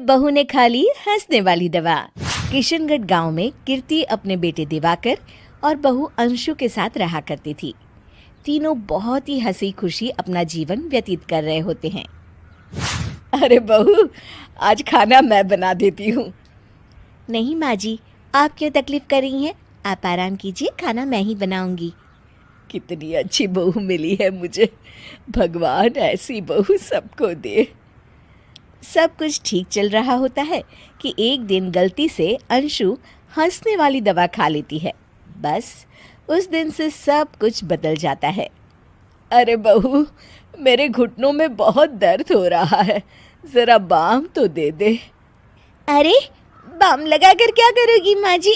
बहू ने खा ली हंसने वाली दवा। किशनगढ़ गांव में कीर्ति अपने बेटे दिवाकर और बहू अंशु के साथ रहा करती थी। तीनों बहुत ही हंसी खुशी अपना जीवन व्यतीत कर रहे होते हैं। अरे बहू, आज खाना मैं बना देती हूँ। नहीं माँ जी, आप क्यों तकलीफ कर रही हैं? आप आराम कीजिए, खाना मैं ही बनाऊंगी। कितनी अच्छी बहू मिली है मुझे, भगवान ऐसी बहू सबको दे। सब कुछ ठीक चल रहा होता है कि एक दिन गलती से अंशु हंसने वाली दवा खा लेती है। बस उस दिन से सब कुछ बदल जाता है। अरे बहू, मेरे घुटनों में बहुत दर्द हो रहा है, जरा बाम तो दे दे। अरे बाम लगा कर क्या करोगी माँ जी?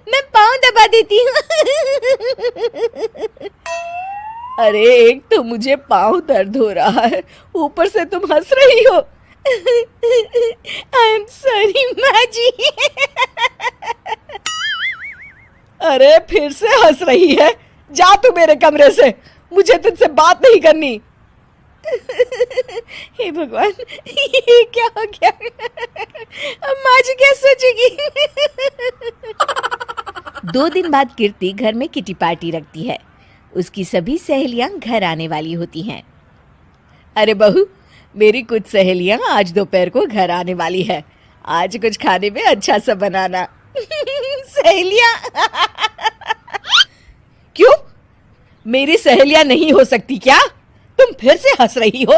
मैं पाँव दबा देती हूँ। अरे एक तो मुझे पाँव दर्द हो रहा है, ऊपर से तुम हंस रही हो। आई एम सॉरी माँ जी। अरे फिर से हंस रही है, जा तू मेरे कमरे से, मुझे तुझसे बात नहीं करनी। हे भगवान, ये क्या हो गया? अब माँ जी क्या सोचेगी? 2 दिन बाद कीर्ति घर में किटी पार्टी रखती है। उसकी सभी सहेलियां घर आने वाली होती हैं। अरे बहू, मेरी कुछ सहेलियां आज दोपहर को घर आने वाली है, आज कुछ खाने में अच्छा सा बनाना। सहेलियां? क्यों, मेरी सहेलियां नहीं हो सकती क्या? तुम फिर से हंस रही हो?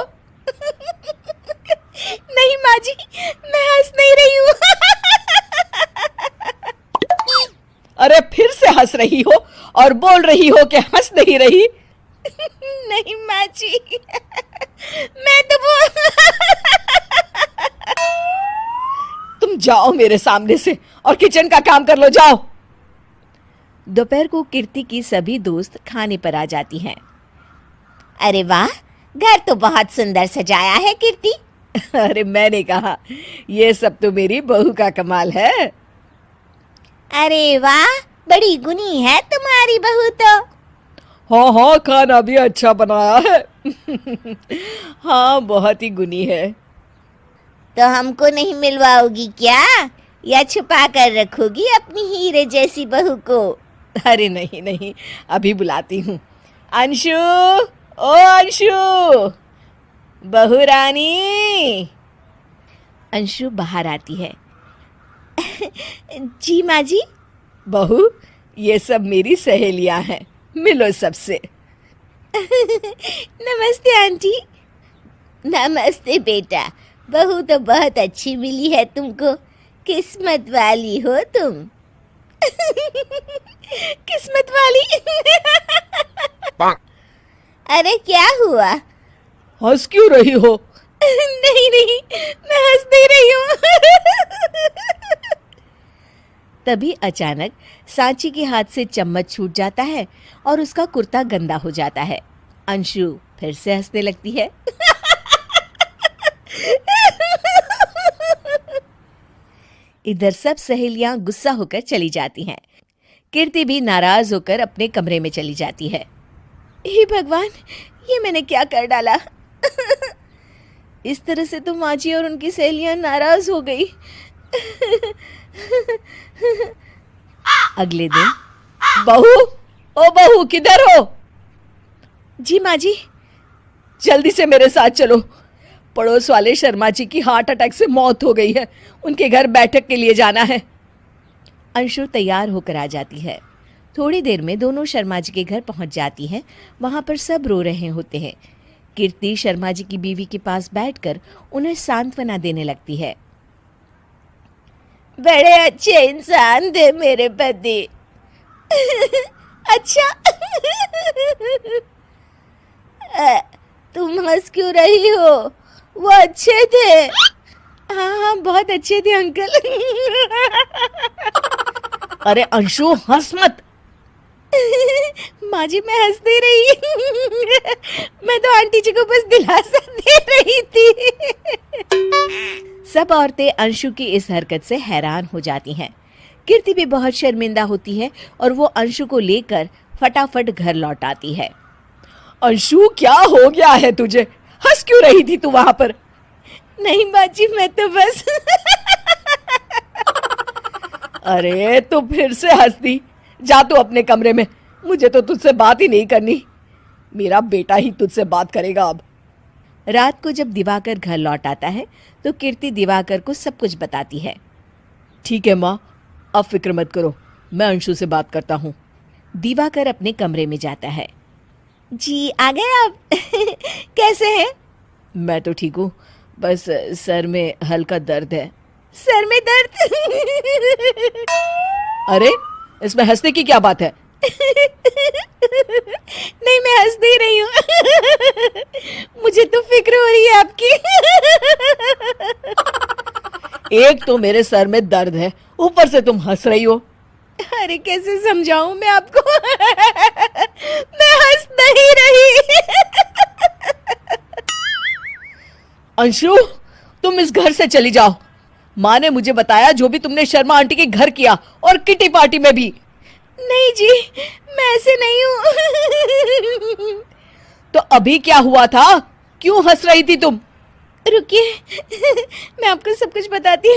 नहीं माँ जी, मैं हंस नहीं रही हूँ। अरे फिर से हंस रही हो और बोल रही हो कि हंस नहीं रही। नहीं माँ जी, मैं तो तुम जाओ मेरे सामने से और किचन का काम कर लो, जाओ। दोपहर को कीर्ति की सभी दोस्त खाने पर आ जाती हैं। अरे वाह, घर तो बहुत सुंदर सजाया है कीर्ति। अरे मैंने कहा, ये सब तो मेरी बहू का कमाल है। अरे वाह, बड़ी गुनी है तुम्हारी बहू तो। हाँ हाँ, खाना भी अच्छा बनाया है। हाँ, बहुत ही गुनी है। तो हमको नहीं मिलवाओगी क्या, या छुपा कर रखोगी अपनी हीरे जैसी बहू को? अरे नहीं नहीं, अभी बुलाती हूँ। अंशु, ओ अंशु, बहू रानी। अंशु बाहर आती है। जी माँ जी। बहू, ये सब मेरी सहेलियां हैं, मिलो सबसे। नमस्ते आंटी। नमस्ते बेटा, बहू तो बहुत अच्छी मिली है तुमको, किस्मत वाली हो तुम। किस्मत वाली? अरे क्या हुआ? हंस क्यों रही हो? नहीं नहीं, मैं हंस नहीं रही हूँ। तभी अचानक सांची के हाथ से चम्मच छूट जाता है और उसका कुर्ता गंदा हो जाता है। अंशु फिर से हंसने लगती है। इधर सब सहेलियां गुस्सा होकर चली जाती हैं। कीर्ति भी नाराज होकर अपने कमरे में चली जाती है। हे भगवान, ये मैंने क्या कर डाला? इस तरह से तो माँ जी और उनकी सहेलियां नाराज हो गई। अगले दिन, बहू, ओ बहू, किधर हो? जी माँ जी। जल्दी से मेरे साथ चलो, पड़ोस वाले शर्मा जी की हार्ट अटैक से मौत हो गई है, उनके घर बैठक के लिए जाना है। अंशु तैयार होकर आ जाती है। थोड़ी देर में दोनों शर्मा जी के घर पहुंच जाती है। वहां पर सब रो रहे होते हैं। कीर्ति शर्मा जी की बीवी के पास बैठकर उन्हें सांत्वना देने लगती है। बड़े अच्छे इंसान थे मेरे पति। अच्छा। तुम हंस क्यों रही हो? वो अच्छे थे। हाँ हाँ, बहुत अच्छे थे अंकल। अरे अंशु, हंस मत। माँ जी, मैं हंस नहीं रही। मैं तो आंटी जी को बस दिलासा दे रही थी। सब औरतें अंशु की इस हरकत से हैरान हो जाती हैं। कीर्ति भी बहुत शर्मिंदा होती है और वो अंशु को लेकर फटाफट घर लौट आती है। अंशु, क्या हो गया है तुझे? हंस क्यों रही थी तू वहां पर? नहीं बाजी, मैं तो बस अरे तो फिर से हंस दी। जा तू अपने कमरे में, मुझे तो तुझसे बात ही नहीं करनी। मेरा बेटा ही तुझसे बात करेगा अब। रात को जब दिवाकर घर लौट आता है तो कीर्ति दिवाकर को सब कुछ बताती है। ठीक है माँ, अब फिक्र मत करो, मैं अंशु से बात करता हूँ। दिवाकर अपने कमरे में जाता है। जी आ गए आप? कैसे हैं? मैं तो ठीक हूँ, बस सर में हल्का दर्द है। सर में दर्द? अरे इसमें हंसने की क्या बात है? नहीं, मैं हंस नहीं रही हूँ। मुझे तो फिक्र हो रही है आपकी। एक तो मेरे सर में दर्द है, ऊपर से तुम हंस रही हो। अरे कैसे समझाऊं मैं आपको? मैं हंस नहीं रही। अंशु, तुम इस घर से चली जाओ। माँ ने मुझे बताया जो भी तुमने शर्मा आंटी के घर किया, और किटी पार्टी में भी। नहीं जी, मैं ऐसे नहीं हूँ। तो अभी क्या हुआ था? क्यों हंस रही थी तुम? रुकिए, मैं आपको सब कुछ बताती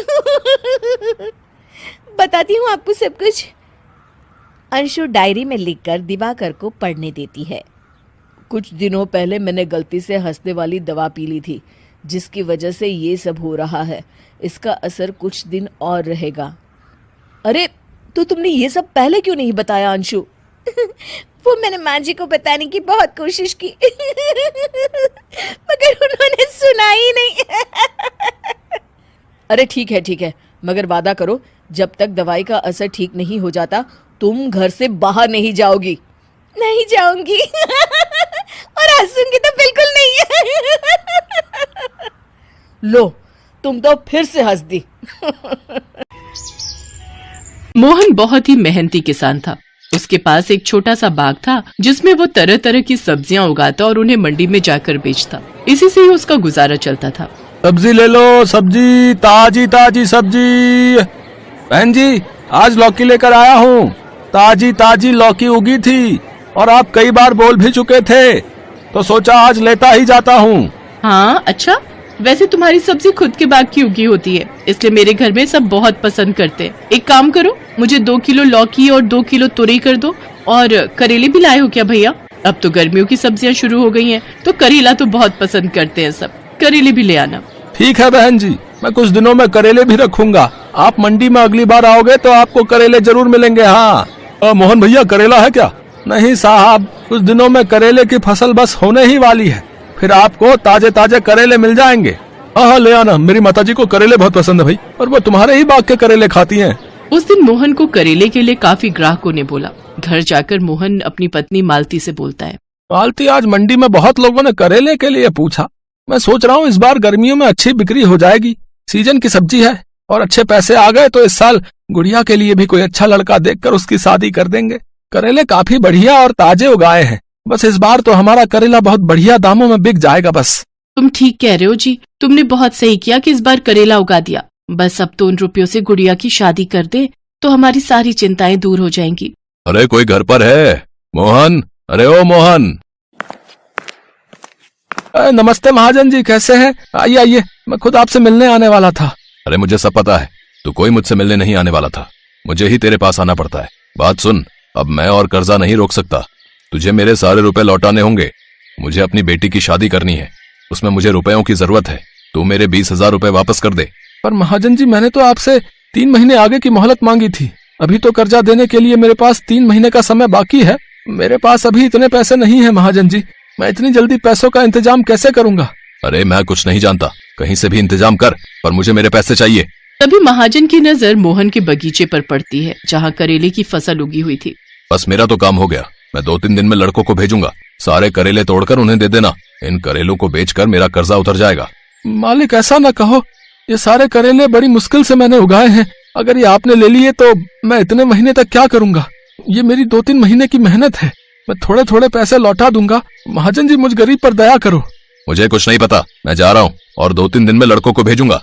हूँ आपको सब कुछ। अंशु डायरी में लिखकर दिवाकर को पढ़ने देती है। कुछ दिनों पहले मैंने गलती से हंसने वाली दवा पी ली थी, जिसकी वजह से ये सब हो रहा है। इसका असर कुछ दिन और रहेगा। अरे तो तुमने ये सब पहले क्यों नहीं बताया अंशु? वो मैंने माँ जी को बताने की बहुत कोशिश की, मगर उन्होंने सुना ही नहीं। अरे ठीक है, मगर वादा करो जब तक दवाई का असर ठीक नहीं हो जाता तुम घर से बाहर नहीं जाओगी। नहीं जाऊंगी, और हंसूंगी तो बिल्कुल नहीं। लो, तुम तो फिर से हंस दी। मोहन बहुत ही मेहनती किसान था। उसके पास एक छोटा सा बाग था जिसमें वो तरह तरह की सब्जियां उगाता और उन्हें मंडी में जाकर बेचता। इसी से ही उसका गुजारा चलता था। सब्जी ले लो, सब्जी, ताजी ताजी सब्जी। बहन जी, आज लौकी लेकर आया हूँ। ताजी ताजी लौकी उगी थी और आप कई बार बोल भी चुके थे, तो सोचा आज लेता ही जाता हूँ। हाँ अच्छा, वैसे तुम्हारी सब्जी खुद के बाग की उगी होती है, इसलिए मेरे घर में सब बहुत पसंद करते हैं। एक काम करो, मुझे 2 किलो लौकी और 2 किलो तुरई कर दो। और करेले भी लाए हो क्या भैया? अब तो गर्मियों की सब्जियां शुरू हो गई हैं, तो करेला तो बहुत पसंद करते हैं सब। करेले भी ले आना। ठीक है बहन जी, मैं कुछ दिनों में करेले भी रखूंगा। आप मंडी में अगली बार आओगे तो आपको करेले जरूर मिलेंगे। हाँ मोहन भैया, करेला है क्या? नहीं साहब, कुछ दिनों में करेले की फसल बस होने ही वाली है, फिर आपको ताजे ताजे करेले मिल जाएंगे। हाँ ले आना, मेरी माताजी को करेले बहुत पसंद है भाई, और वो तुम्हारे ही बाग के करेले खाती हैं। उस दिन मोहन को करेले के लिए काफी ग्राहकों ने बोला। घर जाकर मोहन अपनी पत्नी मालती से बोलता है। मालती, आज मंडी में बहुत लोगों ने करेले के लिए पूछा। मैं सोच रहा हूँ इस बार गर्मियों में अच्छी बिक्री हो जाएगी। सीजन की सब्जी है और अच्छे पैसे आ गए तो इस साल गुड़िया के लिए भी कोई अच्छा लड़का देखकर उसकी शादी कर देंगे। करेले काफी बढ़िया और ताजे उगाए हैं, बस इस बार तो हमारा करेला बहुत बढ़िया दामों में बिक जाएगा। बस तुम ठीक कह रहे हो जी, तुमने बहुत सही किया कि इस बार करेला उगा दिया। बस अब तो उन रुपयों से गुड़िया की शादी कर दे तो हमारी सारी चिंताएं दूर हो जाएंगी। अरे कोई घर पर है? मोहन, अरे ओ मोहन। नमस्ते महाजन जी, कैसे हैं? आइए आइए, मैं खुद आपसे मिलने आने वाला था। अरे मुझे सब पता है, तू कोई मुझसे मिलने नहीं आने वाला था, मुझे ही तेरे पास आना पड़ता है। बात सुन, अब मैं और कर्जा नहीं रोक सकता, तुझे मेरे सारे रुपए लौटाने होंगे। मुझे अपनी बेटी की शादी करनी है, उसमें मुझे रुपयों की जरूरत है। तू मेरे 20,000 रुपए वापस कर दे। पर महाजन जी, मैंने तो आपसे 3 महीने आगे की मोहलत मांगी थी। अभी तो कर्जा देने के लिए मेरे पास 3 महीने का समय बाकी है। मेरे पास अभी इतने पैसे नहीं है महाजन जी, मैं इतनी जल्दी पैसों का इंतजाम कैसे करूंगा? अरे मैं कुछ नहीं जानता, कहीं से भी इंतजाम कर, पर मुझे मेरे पैसे चाहिए। तभी महाजन की नजर मोहन के बगीचे पर पड़ती है जहाँ करेले की फसल उगी हुई थी। बस मेरा तो काम हो गया, मैं 2-3 दिन में लड़कों को भेजूंगा, सारे करेले तोड़कर उन्हें दे देना। इन करेलों को बेचकर मेरा कर्जा उतर जाएगा। मालिक ऐसा न कहो, ये सारे करेले बड़ी मुश्किल से मैंने उगाए हैं। अगर ये आपने ले लिए तो मैं इतने महीने तक क्या करूंगा? ये मेरी 2-3 महीने की मेहनत है, मैं थोड़े थोड़े पैसे लौटा दूंगा। महाजन जी, मुझ गरीब पर दया करो। मुझे कुछ नहीं पता, मैं जा रहा हूँ और 2-3 दिन में लड़कों को भेजूंगा।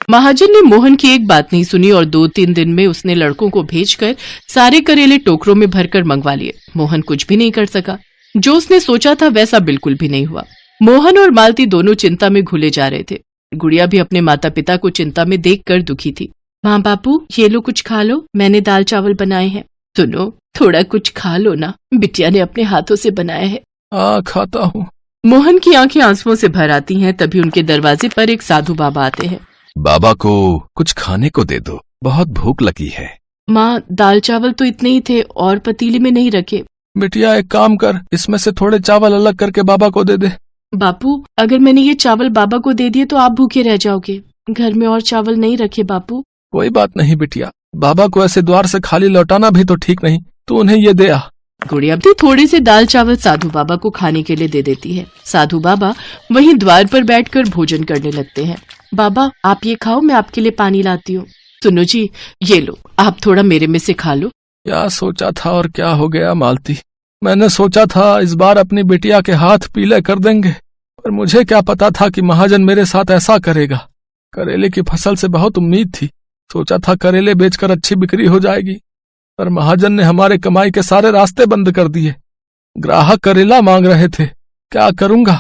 महाजन ने मोहन की एक बात नहीं सुनी और 2-3 दिन में उसने लड़कों को भेजकर सारे करेले टोकरों में भरकर मंगवा लिए। मोहन कुछ भी नहीं कर सका, जो उसने सोचा था वैसा बिल्कुल भी नहीं हुआ। मोहन और मालती दोनों चिंता में घुले जा रहे थे। गुड़िया भी अपने माता पिता को चिंता में देखकर दुखी थी। माँ बापू, ये लो कुछ खा लो, मैंने दाल चावल बनाए हैं। सुनो, थोड़ा कुछ खा लो ना, बिटिया ने अपने हाथों से बनाया है। खाता हूँ। मोहन की आंखें आंसुओं से भर आती हैं। तभी उनके दरवाजे पर एक साधु बाबा आते हैं। बाबा को कुछ खाने को दे दो, बहुत भूख लगी है। माँ, दाल चावल तो इतने ही थे और पतीली में नहीं रखे। बिटिया एक काम कर, इसमें से थोड़े चावल अलग करके बाबा को दे दे। बापू, अगर मैंने ये चावल बाबा को दे दिए तो आप भूखे रह जाओगे। घर में और चावल नहीं रखे बापू। कोई बात नहीं बिटिया, बाबा को ऐसे द्वार से खाली लौटाना भी तो ठीक नहीं, तू उन्हें ये दे आ। गुड़िया भी थोड़े से दाल चावल साधु बाबा को खाने के लिए दे देती है। साधु बाबा वहीं द्वार पर बैठकर भोजन करने लगते हैं। बाबा, आप ये खाओ, मैं आपके लिए पानी लाती हूँ। सुनो जी, ये लो, आप थोड़ा मेरे में से खा लो। क्या सोचा था और क्या हो गया मालती। मैंने सोचा था इस बार अपनी बिटिया के हाथ पीले कर देंगे, पर मुझे क्या पता था कि महाजन मेरे साथ ऐसा करेगा। करेले की फसल से बहुत उम्मीद थी, सोचा था करेले बेचकर अच्छी बिक्री हो जाएगी, पर महाजन ने हमारे कमाई के सारे रास्ते बंद कर दिए। ग्राहक करेला मांग रहे थे, क्या करूंगा।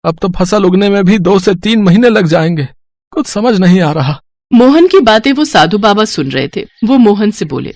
अब तो फसल उगने में भी 2 से 3 महीने लग जाएंगे, कुछ समझ नहीं आ रहा। मोहन की बातें वो साधु बाबा सुन रहे थे। वो मोहन से बोले,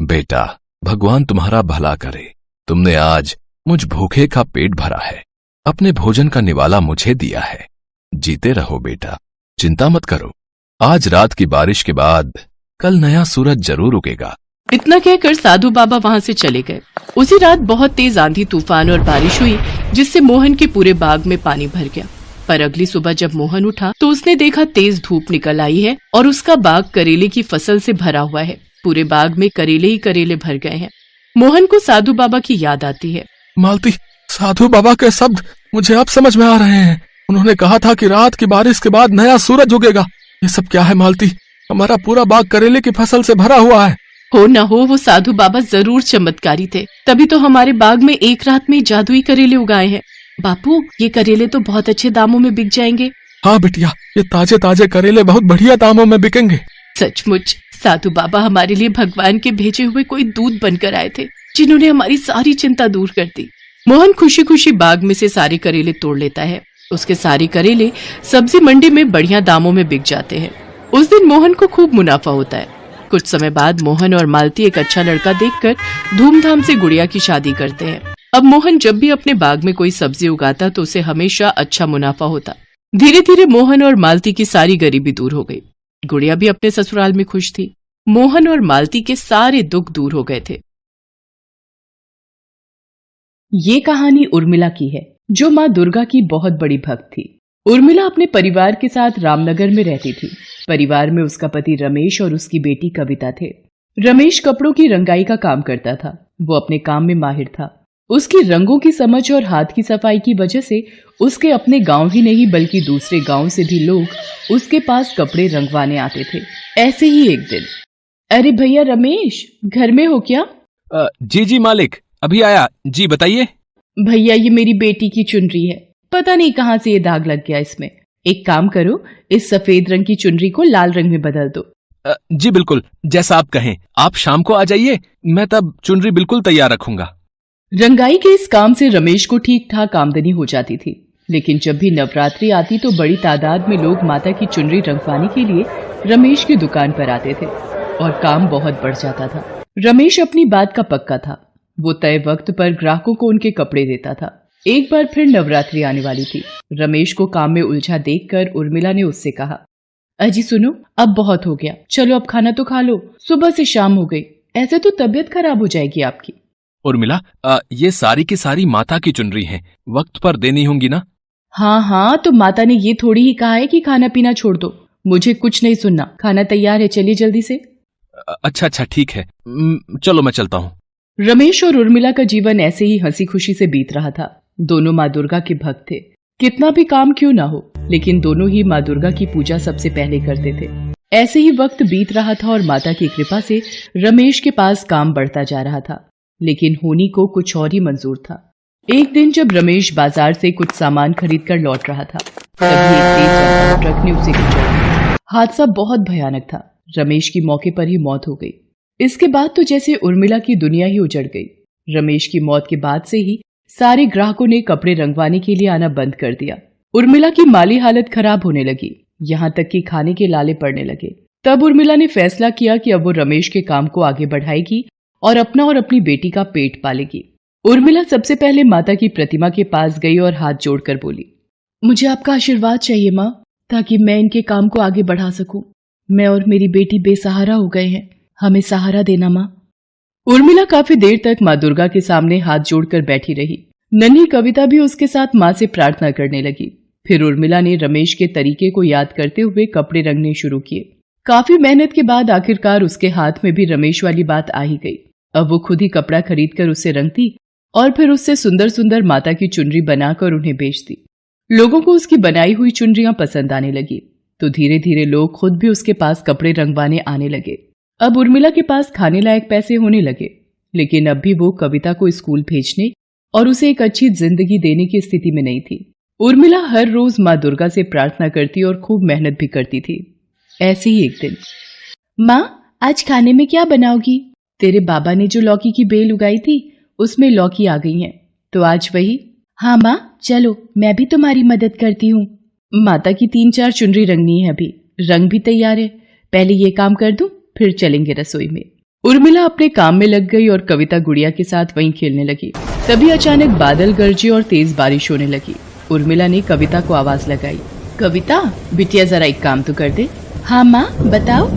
बेटा, भगवान तुम्हारा भला करे। तुमने आज मुझ भूखे का पेट भरा है, अपने भोजन का निवाला मुझे दिया है। जीते रहो बेटा, चिंता मत करो। आज रात की बारिश के बाद कल नया सूरज जरूर उगेगा। इतना कहकर साधु बाबा वहाँ से चले गए। उसी रात बहुत तेज आंधी तूफान और बारिश हुई, जिससे मोहन के पूरे बाग में पानी भर गया। पर अगली सुबह जब मोहन उठा तो उसने देखा तेज धूप निकल आई है और उसका बाग करेले की फसल से भरा हुआ है। पूरे बाग में करेले ही करेले भर गए हैं। मोहन को साधु बाबा की याद आती है। मालती, साधु बाबा के शब्द मुझे अब समझ में आ रहे हैं। उन्होंने कहा था कि रात की बारिश के बाद नया सूरज उगेगा। ये सब क्या है मालती? हमारा पूरा बाग करेले की फसल से भरा हुआ है। हो न हो, वो साधु बाबा जरूर चमत्कारी थे, तभी तो हमारे बाग में एक रात में जादुई करेले उगाए हैं। बापू, ये करेले तो बहुत अच्छे दामों में बिक जाएंगे। हाँ बिटिया, ये ताजे ताजे करेले बहुत बढ़िया दामों में बिकेंगे। सचमुच साधु बाबा हमारे लिए भगवान के भेजे हुए कोई दूत बनकर आए थे, जिन्होंने हमारी सारी चिंता दूर कर दी। मोहन खुशी खुशी बाग में से सारे करेले तोड़ लेता है। उसके सारे करेले सब्जी मंडी में बढ़िया दामों में बिक जाते हैं। उस दिन मोहन को खूब मुनाफा होता है। कुछ समय बाद मोहन और मालती एक अच्छा लड़का देखकर धूमधाम से गुड़िया की शादी करते हैं। अब मोहन जब भी अपने बाग में कोई सब्जी उगाता तो उसे हमेशा अच्छा मुनाफा होता। धीरे धीरे मोहन और मालती की सारी गरीबी दूर हो गई। गुड़िया भी अपने ससुराल में खुश थी। मोहन और मालती के सारे दुख दूर हो गए थे। ये कहानी उर्मिला की है, जो माँ दुर्गा की बहुत बड़ी भक्त थी। उर्मिला अपने परिवार के साथ रामनगर में रहती थी। परिवार में उसका पति रमेश और उसकी बेटी कविता थे। रमेश कपड़ों की रंगाई का काम करता था। वो अपने काम में माहिर था। उसकी रंगों की समझ और हाथ की सफाई की वजह से उसके अपने गांव ही नहीं बल्कि दूसरे गांव से भी लोग उसके पास कपड़े रंगवाने आते थे। ऐसे ही एक दिन, अरे भैया रमेश, घर में हो क्या? जी मालिक, अभी आया। जी बताइए। भैया, ये मेरी बेटी की चुनरी है, पता नहीं कहाँ से ये दाग लग गया इसमें। एक काम करो, इस सफेद रंग की चुनरी को लाल रंग में बदल दो। जी बिल्कुल, जैसा आप कहें। आप शाम को आ जाइए, मैं तब चुनरी बिल्कुल तैयार रखूंगा। रंगाई के इस काम से रमेश को ठीक ठाक आमदनी हो जाती थी, लेकिन जब भी नवरात्रि आती तो बड़ी तादाद में लोग माता की चुनरी रंगवाने के लिए रमेश की दुकान पर आते थे और काम बहुत बढ़ जाता था। रमेश अपनी बात का पक्का था। वो तय वक्त पर ग्राहकों को उनके कपड़े देता था। एक बार फिर नवरात्रि आने वाली थी। रमेश को काम में उलझा देखकर उर्मिला ने उससे कहा, अजी सुनो, अब बहुत हो गया, चलो अब खाना तो खा लो, सुबह से शाम हो गई, ऐसे तो तबीयत खराब हो जाएगी आपकी। उर्मिला, ये सारी की सारी माता की चुनरी हैं, वक्त पर देनी होंगी ना? हाँ, तो माता ने ये थोड़ी ही कहा है कि खाना पीना छोड़ दो। मुझे कुछ नहीं सुनना, खाना तैयार है, चलिए जल्दी से। अच्छा ठीक है, चलो मैं चलता हूँ। रमेश और उर्मिला का जीवन ऐसे ही हंसी खुशी से बीत रहा था। दोनों माँ दुर्गा के भक्त थे। कितना भी काम क्यों ना हो, लेकिन दोनों ही माँ दुर्गा की पूजा सबसे पहले करते थे। ऐसे ही वक्त बीत रहा था और माता की कृपा से रमेश के पास काम बढ़ता जा रहा था, लेकिन होनी को कुछ और ही मंजूर था। एक दिन जब रमेश बाजार से कुछ सामान खरीद कर लौट रहा था, तभी एक तेज रफ्तार ट्रक ने उसे कुचल दिया। हादसा बहुत भयानक था। रमेश की मौके पर ही मौत हो गई। इसके बाद तो जैसे उर्मिला की दुनिया ही उजड़ गई। रमेश की मौत के बाद से ही सारे ग्राहकों ने कपड़े रंगवाने के लिए आना बंद कर दिया। उर्मिला की माली हालत खराब होने लगी, यहाँ तक कि खाने के लाले पड़ने लगे। तब उर्मिला ने फैसला किया कि अब वो रमेश के काम को आगे बढ़ाएगी और अपना और अपनी बेटी का पेट पालेगी। उर्मिला सबसे पहले माता की प्रतिमा के पास गई और हाथ जोड़कर बोली, मुझे आपका आशीर्वाद चाहिए माँ, ताकि मैं इनके काम को आगे बढ़ा सकूं। मैं और मेरी बेटी बेसहारा हो गए हैं, हमें सहारा देना माँ। उर्मिला काफी देर तक माँ दुर्गा के सामने हाथ जोड़कर बैठी रही। नन्ही कविता भी उसके साथ माँ से प्रार्थना करने लगी। फिर उर्मिला ने रमेश के तरीके को याद करते हुए कपड़े रंगने शुरू किए। काफी मेहनत के बाद आखिरकार उसके हाथ में भी रमेश वाली बात आ ही गई। अब वो खुद ही कपड़ा खरीदकर उससे रंगती और फिर उससे सुंदर सुंदर माता की चुनरी बनाकर उन्हें बेचती। लोगों को उसकी बनाई हुई चुनरियां पसंद आने लगी, तो धीरे धीरे लोग खुद भी उसके पास कपड़े रंगवाने आने लगे। अब उर्मिला के पास खाने लायक पैसे होने लगे, लेकिन अब भी वो कविता को स्कूल भेजने और उसे एक अच्छी जिंदगी देने की स्थिति में नहीं थी। उर्मिला हर रोज माँ दुर्गा से प्रार्थना करती और खूब मेहनत भी करती थी। ऐसे ही एक दिन, माँ आज खाने में क्या बनाओगी? तेरे बाबा ने जो लौकी की बेल उगाई थी उसमें लौकी आ गई है, तो आज वही। हाँ माँ चलो, मैं भी तुम्हारी मदद करती हूँ। माता की 3-4 चुनरी रंगनी है, अभी रंग भी तैयार है, पहले ये काम कर दूं, फिर चलेंगे रसोई में। उर्मिला अपने काम में लग गई और कविता गुड़िया के साथ वहीं खेलने लगी। तभी अचानक बादल गरजे और तेज बारिश होने लगी। उर्मिला ने कविता को आवाज लगाई, कविता बिटिया जरा एक काम तो कर दे। हाँ माँ बताओ।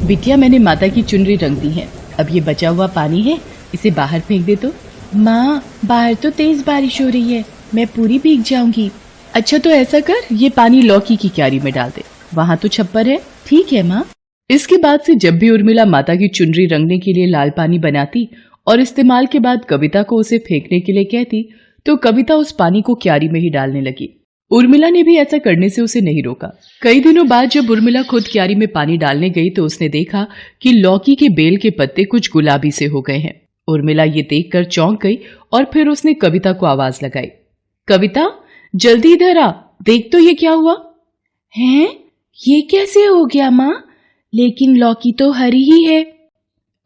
बिटिया मैंने माता की चुनरी रंग दी है, अब ये बचा हुआ पानी है, इसे बाहर फेंक दे तो। माँ बाहर तो तेज बारिश हो रही है, मैं पूरी भीग जाऊंगी। अच्छा तो ऐसा कर, ये पानी लौकी की क्यारी में डाल दे, वहाँ तो छप्पर है। ठीक है माँ। इसके बाद से जब भी उर्मिला माता की चुनरी रंगने के लिए लाल पानी बनाती और इस्तेमाल के बाद कविता को उसे फेंकने के लिए कहती, तो कविता उस पानी को क्यारी में ही डालने लगी। उर्मिला ने भी ऐसा करने से उसे नहीं रोका। कई दिनों बाद जब उर्मिला खुद क्यारी में पानी डालने गई तो उसने देखा कि लौकी के बेल के पत्ते कुछ गुलाबी से हो गए हैं। उर्मिला ये देखकर चौंक गई और फिर उसने कविता को आवाज लगाई, कविता जल्दी इधर आ, देख तो ये क्या हुआ है? ये कैसे हो गया माँ? लेकिन लौकी तो हरी ही है।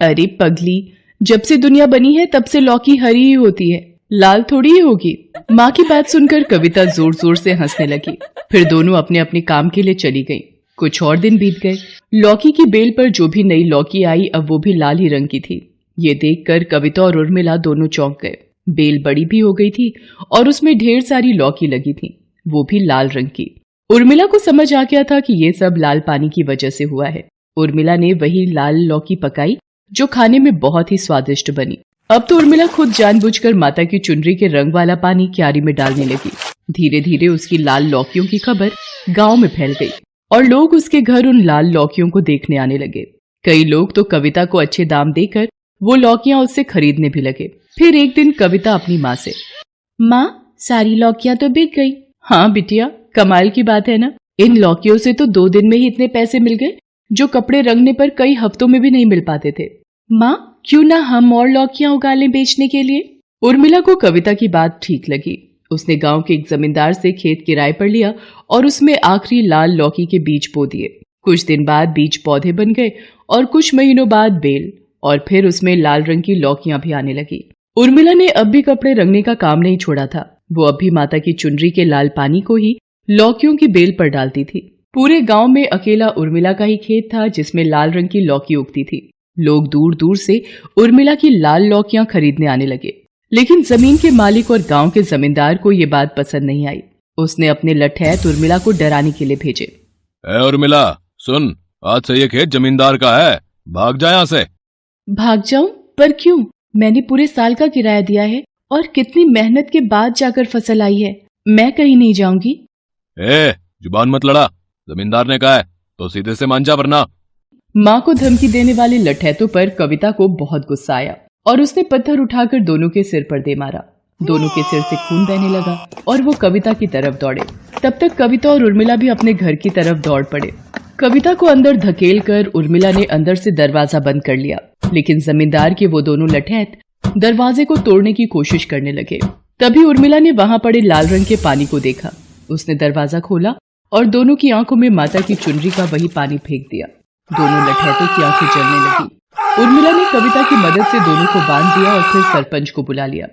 अरे पगली, जब से दुनिया बनी है तब से लौकी हरी ही होती है, लाल थोड़ी ही होगी। माँ की बात सुनकर कविता जोर जोर से हंसने लगी। फिर दोनों अपने अपने काम के लिए चली गई। कुछ और दिन बीत गए। लौकी की बेल पर जो भी नई लौकी आई अब वो भी लाल ही रंग की थी। ये देखकर कविता और उर्मिला दोनों चौंक गए। बेल बड़ी भी हो गई थी और उसमें ढेर सारी लौकी लगी थी, वो भी लाल रंग की। उर्मिला को समझ आ गया था कि ये सब लाल पानी की वजह से हुआ है। उर्मिला ने वही लाल लौकी पकाई जो खाने में बहुत ही स्वादिष्ट बनी। अब तो उर्मिला खुद जानबूझकर माता की चुनरी के रंग वाला पानी क्यारी में डालने लगी। धीरे धीरे उसकी लाल लौकियों की खबर गांव में फैल गई और लोग उसके घर उन लाल लौकियों को देखने आने लगे। कई लोग तो कविता को अच्छे दाम देकर वो लौकियां उससे खरीदने भी लगे। फिर एक दिन कविता अपनी माँ से, माँ सारी लौकियां तो बिक गई। हाँ बिटिया, कमाल की बात है ना, इन लौकियों से तो 2 दिन में ही इतने पैसे मिल गए जो कपड़े रंगने पर कई हफ्तों में भी नहीं मिल पाते थे। माँ क्यों ना हम और लौकियां उगा लें बेचने के लिए? उर्मिला को कविता की बात ठीक लगी। उसने गांव के एक जमींदार से खेत किराए पर लिया और उसमें आखिरी लाल लौकी के बीज बो दिए। कुछ दिन बाद बीज पौधे बन गए और कुछ महीनों बाद बेल, और फिर उसमें लाल रंग की लौकियां भी आने लगी। उर्मिला ने अब भी कपड़े रंगने का काम नहीं छोड़ा था। वो अब भी माता की चुनरी के लाल पानी को ही लौकियों की बेल पर डालती थी। पूरे गांव में अकेला उर्मिला का ही खेत था जिसमें लाल रंग की लौकी उगती थी। लोग दूर दूर से उर्मिला की लाल लौकियां खरीदने आने लगे, लेकिन जमीन के मालिक और गांव के जमींदार को ये बात पसंद नहीं आई। उसने अपने लठैत उर्मिला को डराने के लिए भेजे। उर्मिला सुन, आज से ये खेत जमींदार का है, भाग जा यहाँ से। भाग जाऊं? पर क्यों? मैंने पूरे साल का किराया दिया है और कितनी मेहनत के बाद जाकर फसल आई है, मैं कहीं नहीं जाऊंगी। जुबान मत लड़ा, जमींदार ने कहा है तो सीधे से मान जा वरना। माँ को धमकी देने वाले लठैतों पर कविता को बहुत गुस्सा आया और उसने पत्थर उठाकर दोनों के सिर पर दे मारा। दोनों के सिर से खून बहने लगा और वो कविता की तरफ दौड़े। तब तक कविता और उर्मिला भी अपने घर की तरफ दौड़ पड़े। कविता को अंदर धकेल कर उर्मिला ने अंदर से दरवाजा बंद कर लिया, लेकिन जमींदार के वो दोनों लठैत दरवाजे को तोड़ने की कोशिश करने लगे। तभी उर्मिला ने वहां पड़े लाल रंग के पानी को देखा। उसने दरवाजा खोला और दोनों की आंखों में माता की चुनरी का वही पानी फेंक दिया। दोनों लठैतों की आंखें जलने लगी। उर्मिला ने कविता की मदद से दोनों को बांध दिया और फिर सरपंच को बुला लिया।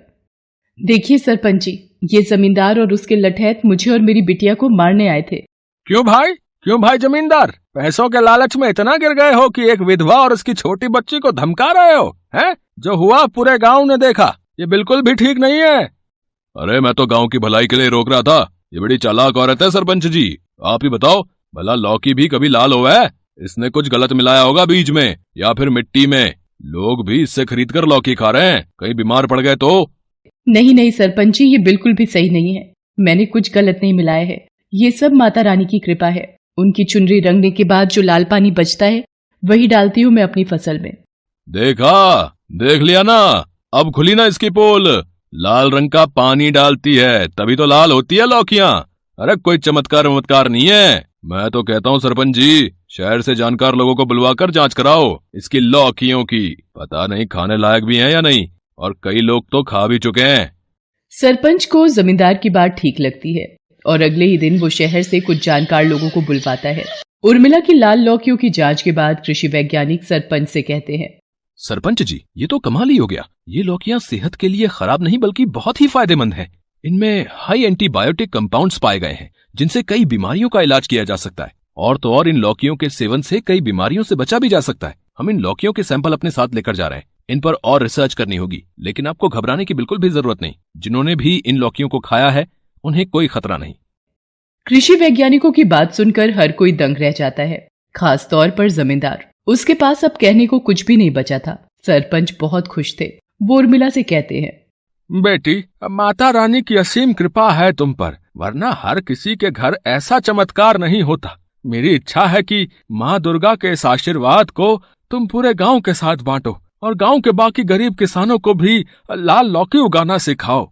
देखिए सरपंच जी, ये जमींदार और उसके लठैत मुझे और मेरी बिटिया को मारने आए थे। क्यों भाई जमींदार, पैसों के लालच में इतना गिर गए हो कि एक विधवा और उसकी छोटी बच्ची को धमका रहे हो? हैं? जो हुआ पूरे गांव ने देखा, ये बिल्कुल भी ठीक नहीं है। अरे मैं तो गांव की भलाई के लिए रोक रहा था। ये बड़ी चालाक औरत है सरपंच जी। आप ही बताओ, भला लौकी भी कभी लाल हुआ है? इसने कुछ गलत मिलाया होगा बीज में या फिर मिट्टी में। लोग भी इससे खरीद कर लौकी खा रहे हैं, कहीं बीमार पड़ गए तो। नहीं सरपंच जी, ये बिल्कुल भी सही नहीं है। मैंने कुछ गलत नहीं मिलाया है। ये सब माता रानी की कृपा है। उनकी चुनरी रंगने के बाद जो लाल पानी बचता है वही डालती हूँ मैं अपनी फसल में। देख लिया ना, अब खुली ना इसकी पोल। लाल रंग का पानी डालती है तभी तो लाल होती है लौकियां। अरे कोई चमत्कार नहीं है। मैं तो कहता हूँ सरपंच जी, शहर से जानकार लोगों को बुलवाकर जांच कराओ इसकी लौकियों की। पता नहीं खाने लायक भी हैं या नहीं, और कई लोग तो खा भी चुके हैं। सरपंच को जमींदार की बात ठीक लगती है और अगले ही दिन वो शहर से कुछ जानकार लोगों को बुलवाता है। उर्मिला की लाल लौकियों की जांच के बाद कृषि वैज्ञानिक सरपंच से कहते हैं, सरपंच जी, ये तो कमाल ही हो गया। ये लौकियां सेहत के लिए खराब नहीं बल्कि बहुत ही फायदेमंद हैं। इनमें हाई एंटीबायोटिक कंपाउंड्स पाए गए हैं जिनसे कई बीमारियों का इलाज किया जा सकता है। और तो और इन लौकियों के सेवन से कई बीमारियों से बचा भी जा सकता है। हम इन लौकियों के सैंपल अपने साथ लेकर जा रहे हैं। इन पर और रिसर्च करनी होगी, लेकिन आपको घबराने की बिल्कुल भी जरूरत नहीं। जिन्होंने भी इन लौकियों को खाया है उन्हें कोई खतरा नहीं। कृषि वैज्ञानिकों की बात सुनकर हर कोई दंग रह जाता है, खास तौर पर जमींदार। उसके पास अब कहने को कुछ भी नहीं बचा था। सरपंच बहुत खुश थे। वो उर्मिला से कहते हैं, बेटी, माता रानी की असीम कृपा है तुम पर, वरना हर किसी के घर ऐसा चमत्कार नहीं होता। मेरी इच्छा है कि माँ दुर्गा के इस आशीर्वाद को तुम पूरे गांव के साथ बांटो और गांव के बाकी गरीब किसानों को भी लाल लौकी उगाना सिखाओ।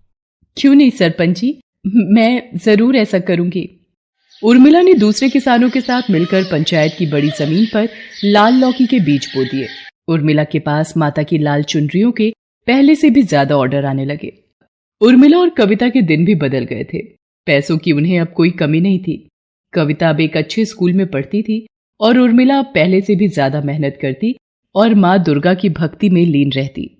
क्यों नहीं सरपंच जी, मैं जरूर ऐसा करूंगी। उर्मिला ने दूसरे किसानों के साथ मिलकर पंचायत की बड़ी जमीन पर लाल लौकी के बीज बो दिए। उर्मिला के पास माता की लाल चुनरियों के पहले से भी ज्यादा ऑर्डर आने लगे। उर्मिला और कविता के दिन भी बदल गए थे। पैसों की उन्हें अब कोई कमी नहीं थी। कविता अब एक अच्छे स्कूल में पढ़ती थी और उर्मिला अब पहले से भी ज्यादा मेहनत करती और माँ दुर्गा की भक्ति में लीन रहती।